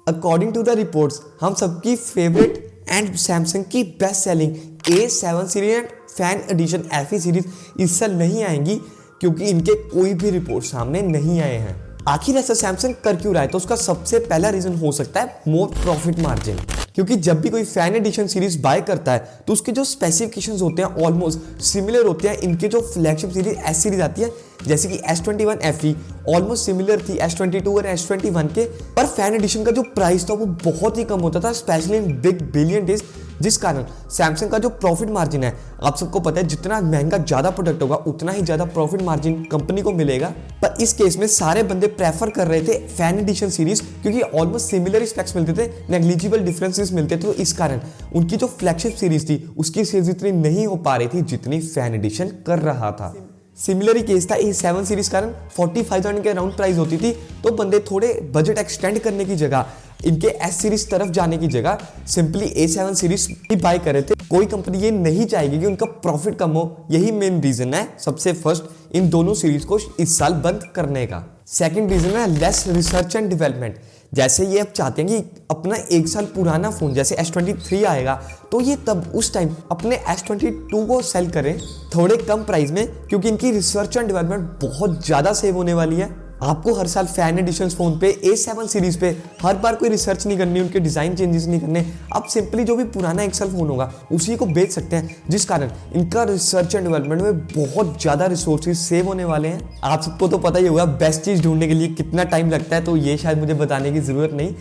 According to the reports हम सबकी favourite and Samsung की best selling A7 series and fan addition FE series इस साल नहीं आएंगी क्योंकि इनके कोई भी रिपोर्ट सामने नहीं आए हैं। आखिर ऐसा सैमसंग कर क्यों रहा है? तो उसका सबसे पहला रीजन हो सकता है मोर प्रॉफिट मार्जिन, क्योंकि जब भी कोई फैन एडिशन सीरीज बाय करता है तो उसके जो स्पेसिफिकेशंस होते हैं ऑलमोस्ट सिमिलर होते हैं इनके जो फ्लैगशिप सीरीज S सीरीज आती है, जैसे कि S21 FE ऑलमोस्ट सिमिलर थी S22 और S21 के, पर फैन एडिशन का जो प्राइस था वो बहुत ही कम होता था, specially in big billion days, जिस कारण सैमसंग का जो प्रॉफिट मार्जिन है, आप सबको पता है जितना महंगा ज्यादा प्रोडक्ट होगा उतना ही ज्यादा प्रॉफिट मार्जिन कंपनी को मिलेगा। पर इस केस में सारे बंदे प्रेफर कर रहे थे फैन एडिशन सीरीज, क्योंकि ऑलमोस्ट सिमिलर स्पेक्स मिलते थे, नेग्लिजिबल डिफरेंसेस मिलते थे, तो इस कारण उनकी जो फ्लैगशिप सीरीज थी उसकी सेल्स इतनी नहीं हो पा रही थी जितनी फैन एडिशन कर रहा था। सिमिलर ही केस था A7 सीरीज, कारण 45,000 के अराउंड प्राइस होती थी, तो बंदे थोड़े बजट एक्सटेंड करने की जगह इनके S सीरीज तरफ जाने की जगह सिंपली A7 सीरीज ही बाय कर रहे थे। कोई कंपनी ये नहीं चाहेगी कि उनका प्रॉफिट कम हो, यही मेन रीजन है सबसे फर्स्ट इन दोनों सीरीज को इस साल बंद करने का। सेकंड रीजन है लेस रिसर्च एंड डेवलपमेंट। जैसे ये अब चाहते हैं कि अपना 1 साल पुराना फोन जैसे S23 आएगा तो ये तब उस टाइम अपने S22 को सेल करें थोड़े कम प्राइस में, क्योंकि इनकी रिसर्च एंड डेवलपमेंट बहुत ज़्यादा सेव होने वाली है। आपको हर साल फैन एडिशन फोन पे A7 सीरीज पे हर बार कोई रिसर्च नहीं करनी, उनके डिजाइन चेंजेस नहीं करने, आप सिंपली जो भी पुराना 1 साल फोन होगा उसी को बेच सकते हैं, जिस कारण इनका रिसर्च एंड डेवलपमेंट में बहुत ज्यादा रिसोर्सेज सेव होने वाले हैं। आप सबको तो पता ही होगा बेस्ट चीज ढूंढने के लिए कितना टाइम लगता है, तो ये शायद मुझे बताने की जरूरत नहीं।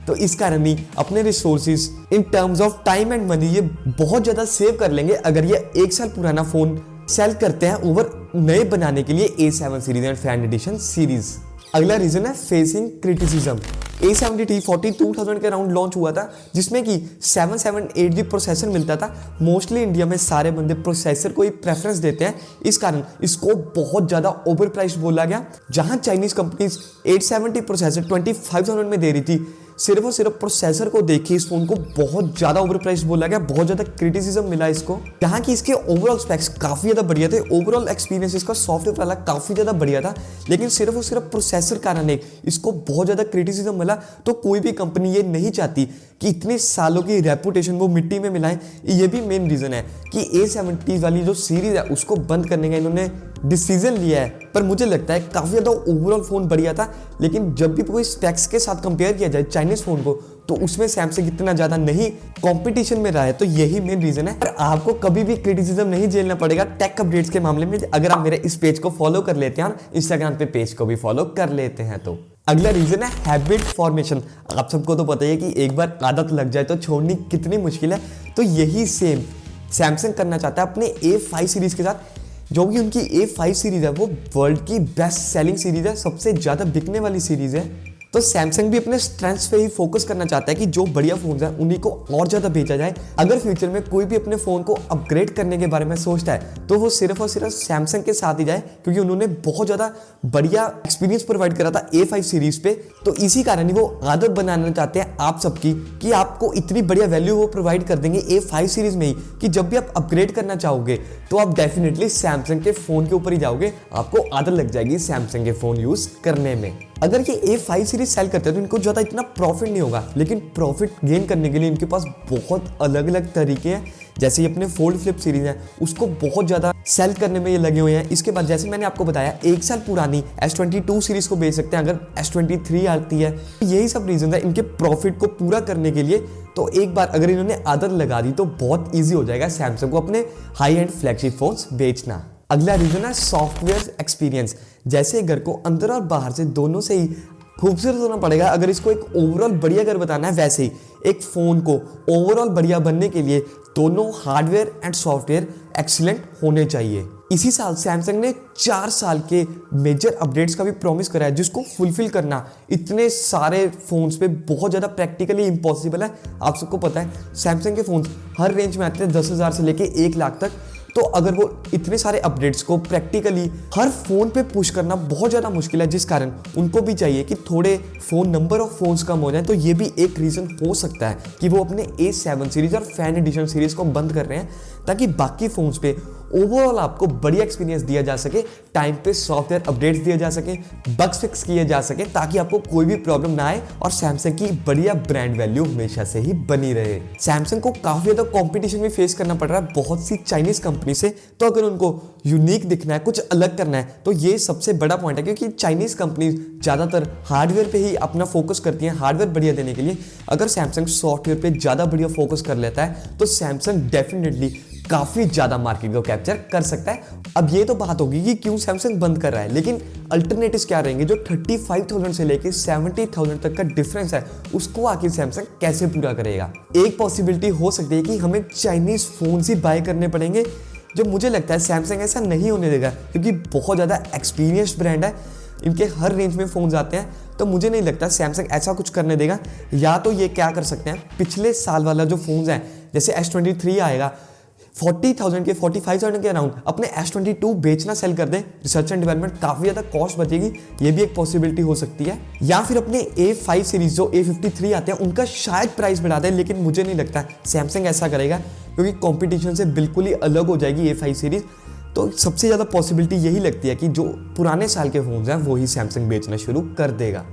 तो इस कारण ही अपने resources in terms of time and money ये बहुत ज्यादा सेव कर लेंगे अगर ये 1 साल पुराना फोन सेल करते हैं ओवर नए बनाने के लिए A7 series and fan addition series. अगला रीजन है फेसिंग क्रिटिसिज्म। A70 42,000 के अराउंड लॉन्च हुआ था, जिसमें कि 778G प्रोसेसर मिलता था। मोस्टली इंडिया में सारे बंदे प्रोसेसर को ही प्रेफरेंस देते हैं, इस कारण इसको बहुत ज्यादा ओवर प्राइस बोला गया। जहां चाइनीज कंपनीज 870 प्रोसेसर 25,000 में दे रही थी, सिर्फ और सिर्फ प्रोसेसर को देखिए इस फोन को बहुत ज्यादा ओवर प्राइस बोला गया, बहुत ज्यादा क्रिटिसिज्म मिला इसको। जहाँ की इसके ओवरऑल स्पेक्स काफी ज्यादा बढ़िया थे, ओवरऑल एक्सपीरियंस इसका सॉफ्टवेयर वाला काफी ज्यादा बढ़िया था, लेकिन सिर्फ और सिर्फ प्रोसेसर कारण इसको बहुत ज्यादा क्रिटिसिज्म मिला। तो कोई भी कंपनी ये नहीं चाहती कि इतने सालों की रेपुटेशन वो मिट्टी में मिलाएं। ये भी मेन रीजन है कि A70 वाली जो सीरीज है उसको बंद करने का इन्होंने डिसीजन लिया है। पर मुझे लगता है काफी ज्यादा ओवरऑल फोन बढ़िया था, लेकिन जब भी कोई स्पेक्स के साथ कंपेयर किया जाए चाइनीज फोन को तो उसमें सैमसंग इतना ज्यादा नहीं कंपटीशन में रहा है, तो यही मेन रीजन है। पर आपको कभी भी क्रिटिसिज्म नहीं झेलना पड़ेगा टेक अपडेट्स के मामले में, अगर आप मेरे इस पेज को फॉलो कर लेते हैं और इंस्टाग्राम पे पेज को भी फॉलो कर लेते हैं तो। अगला रीजन है हैबिट फॉर्मेशन। आप सबको तो पता ही है कि एक बार आदत लग जाए तो छोड़नी कितनी मुश्किल है, तो यही सेम सैमसंग करना चाहता है अपने A5 सीरीज के साथ। जो भी उनकी A5 सीरीज है वो वर्ल्ड की बेस्ट सेलिंग सीरीज है, सबसे ज्यादा बिकने वाली सीरीज है। तो सैमसंग भी अपने स्ट्रेंथ्स पे ही फोकस करना चाहता है कि जो बढ़िया फोन है उन्हीं को और ज्यादा बेचा जाए। अगर फ्यूचर में कोई भी अपने फोन को अपग्रेड करने के बारे में सोचता है तो वो सिर्फ और सिर्फ सैमसंग के साथ ही जाए, क्योंकि उन्होंने बहुत ज्यादा बढ़िया एक्सपीरियंस प्रोवाइड करा था A5 सीरीज पे। तो इसी कारण ही वो आदत बनाना चाहते हैं आप सबकी कि आपको इतनी बढ़िया वैल्यू वो प्रोवाइड कर देंगे A5 सीरीज में ही कि जब भी आप अपग्रेड करना चाहोगे तो आप डेफिनेटली सैमसंग के फोन के ऊपर ही जाओगे, आपको आदत लग जाएगी सैमसंग के फोन यूज करने में। अगर ये A5 सीरीज सेल करते हैं तो इनको ज्यादा इतना प्रॉफिट नहीं होगा, लेकिन प्रॉफिट गेन करने के लिए इनके पास बहुत अलग अलग तरीके हैं। जैसे ये अपने फोल्ड फ्लिप सीरीज है उसको बहुत ज्यादा सेल करने में ये लगे हुए हैं। इसके बाद जैसे मैंने आपको बताया 1 साल पुरानी S22 सीरीज को बेच सकते हैं अगर S23 आती है। यही सब रीजन है इनके प्रॉफिट को पूरा करने के लिए। तो एक बार अगर इन्होंने आदत लगा दी तो बहुत ईजी हो जाएगा सैमसंग को अपने हाई एंड फ्लैगशिप फोन्स बेचना। अगला रीजन है सॉफ्टवेयर एक्सपीरियंस। जैसे घर को अंदर और बाहर से दोनों से ही खूबसूरत होना पड़ेगा, अगर इसको एक ओवरऑल बढ़िया घर बताना है, वैसे ही एक फोन को ओवरऑल बढ़िया बनने के लिए दोनों हार्डवेयर एंड सॉफ्टवेयर एक्सीलेंट होने चाहिए। इसी साल सैमसंग ने 4 साल के मेजर अपडेट्स का भी प्रॉमिस करा है, जिसको फुलफिल करना इतने सारे फोन्स पे बहुत ज़्यादा प्रैक्टिकली इम्पॉसिबल है। आप सबको पता है सैमसंग के फोन्स हर रेंज में आते हैं 10,000 से लेके 1 लाख तक। तो अगर वो इतने सारे अपडेट्स को प्रैक्टिकली हर फोन पे पुश करना बहुत ज़्यादा मुश्किल है, जिस कारण उनको भी चाहिए कि थोड़े फोन नंबर ऑफ फोन्स कम हो जाए। तो ये भी एक रीज़न हो सकता है कि वो अपने A7 सीरीज और फैन एडिशन सीरीज को बंद कर रहे हैं, ताकि बाकी फोन्स पे ओवरऑल आपको बढ़िया एक्सपीरियंस दिया जा सके, टाइम पे सॉफ्टवेयर अपडेट्स दिए जा सके, बग्स फिक्स किए जा सके, ताकि आपको कोई भी प्रॉब्लम ना आए और सैमसंग की बढ़िया ब्रांड वैल्यू हमेशा से ही बनी रहे। सैमसंग को काफी ज्यादा कंपटीशन भी फेस करना पड़ रहा है बहुत सी चाइनीज कंपनी से, तो अगर उनको यूनिक दिखना है, कुछ अलग करना है, तो ये सबसे बड़ा पॉइंट है, क्योंकि चाइनीज कंपनी ज्यादातर हार्डवेयर पे ही अपना फोकस करती है, हार्डवेयर बढ़िया देने के लिए। अगर सैमसंग सॉफ्टवेयर पे ज्यादा बढ़िया फोकस कर लेता है तो सैमसंग डेफिनेटली काफी ज्यादा मार्केट को कैप्चर कर सकता है। अब ये तो बात होगी कि क्यों सैमसंग बंद कर रहा है, लेकिन अल्टरनेटिव्स क्या रहेंगे? जो 35,000 से लेके 70,000 तक का डिफरेंस है, उसको आखिर सैमसंग कैसे पूरा करेगा? एक पॉसिबिलिटी हो सकती है कि हमें चाइनीज फोन ही बाय करने पड़ेंगे, जो मुझे लगता है सैमसंग ऐसा नहीं होने देगा, क्योंकि बहुत ज़्यादा एक्सपीरियंस्ड ब्रांड है, इनके हर रेंज में फ़ोन आते हैं। तो मुझे नहीं लगता सैमसंग ऐसा कुछ करने देगा। या तो ये क्या कर सकते हैं, पिछले साल वाला जो फ़ोन्स हैं, जैसे S23 आएगा 40,000 के 45,000 के अराउंड, अपने S22 बेचना सेल कर दें, रिसर्च एंड डेवलपमेंट काफ़ी ज़्यादा कॉस्ट बचेगी, ये भी एक पॉसिबिलिटी हो सकती है। या फिर अपने A5 सीरीज जो A53 आते हैं उनका शायद प्राइस बढ़ा दें, लेकिन मुझे नहीं लगता सैमसंग ऐसा करेगा, क्योंकि कंपटीशन से बिल्कुल ही अलग हो जाएगी A5 सीरीज। तो सबसे ज़्यादा पॉसिबिलिटी यही लगती है कि जो पुराने साल के फ़ोन्स हैं वो ही सैमसंग बेचना शुरू कर देगा।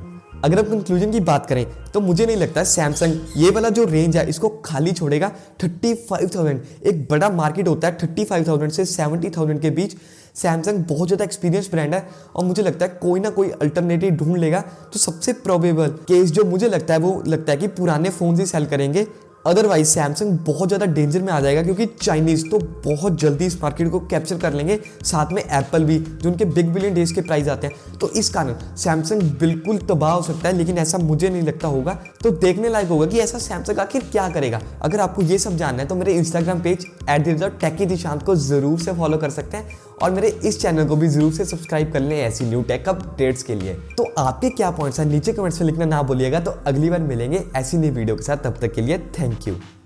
अगर अब कंक्लूजन की बात करें तो मुझे नहीं लगता सैमसंग ये वाला जो रेंज है इसको खाली छोड़ेगा। 35,000 एक बड़ा मार्केट होता है, 35,000 से 70,000 के बीच। सैमसंग बहुत ज़्यादा एक्सपीरियंस ब्रांड है और मुझे लगता है कोई ना कोई अल्टरनेटिव ढूंढ लेगा। तो सबसे प्रोबेबल केस जो मुझे लगता है वो लगता है कि पुराने फ़ोन ही सेल करेंगे। अदरवाइज सैमसंग बहुत ज़्यादा डेंजर में आ जाएगा, क्योंकि चाइनीज़ तो बहुत जल्दी इस मार्केट को कैप्चर कर लेंगे, साथ में एप्पल भी, जो उनके बिग बिलियन डेज के प्राइस आते हैं। तो इस कारण सैमसंग बिल्कुल तबाह हो सकता है, लेकिन ऐसा मुझे नहीं लगता होगा। तो देखने लायक होगा कि ऐसा सैमसंग आखिर क्या करेगा। अगर आपको ये सब जानना है तो मेरे इंस्टाग्राम पेज @techie_dishant को ज़रूर से फॉलो कर सकते हैं, और मेरे इस चैनल को भी ज़रूर से सब्सक्राइब कर लें ऐसी न्यू टेक अपडेट्स के लिए। तो आपके क्या पॉइंट्स हैं नीचे कमेंट्स में लिखना ना भूलिएगा। तो अगली बार मिलेंगे ऐसी नई वीडियो के साथ, तब तक के लिए थैंक यू।